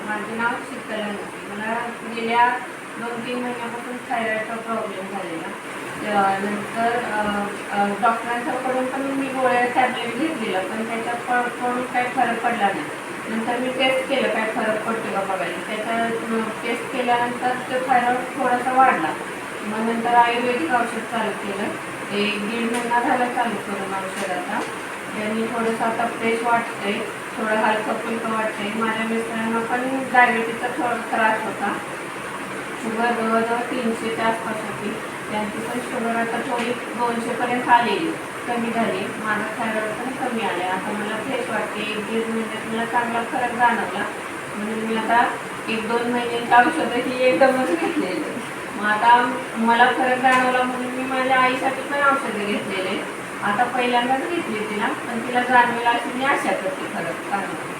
माझे नाव शीतल नसे. मला गेल्या 2-3 महिन्यापासून थायरॉईडचा प्रॉब्लेम झालेला. नंतर डॉक्टरांच्याकडून पण मी गोळ्या टॅबलेट घेतलेलं, पण त्याच्याकडून काही फरक पडला नाही. नंतर मी टेस्ट केलं काय फरक पडतो का बघायला. त्याच्या टेस्ट केल्यानंतर ते थायरॉईड थोडासा वाढला. मग नंतर आयुर्वेदिक औषध चालू केलं. 1-1.5 महिना झाला चालू करून औषधाचा. त्यांनी थोडंसं आता फ्रेश वाटतंय, थोडं हलकं फुलकं वाटतंय. माझ्या मिस्टरांना पण डायबिटीसचा थोडा त्रास होता. शुगर जवळजवळ 300च्या आसपास होती. त्यांची पण शुगर आता थोडी 200पर्यंत आलेली, कमी झाली. माझा थायरॉईड पण कमी आला. आता मला फ्रेश वाटते. 1-1.5 महिन्यात मला चांगला फरक जाणवला. म्हणून मी आता 1-2 महिन्यांची औषधं ही एकदमच घेतलेली. मग आता मला फरक जाणवला म्हणून मी माझ्या आईसाठी पण औषधं घेतलेले. आता पहिल्यांदाच घेतली तिला, पण तिला जाणवेल अशी मी आशा करते फरक चांगला.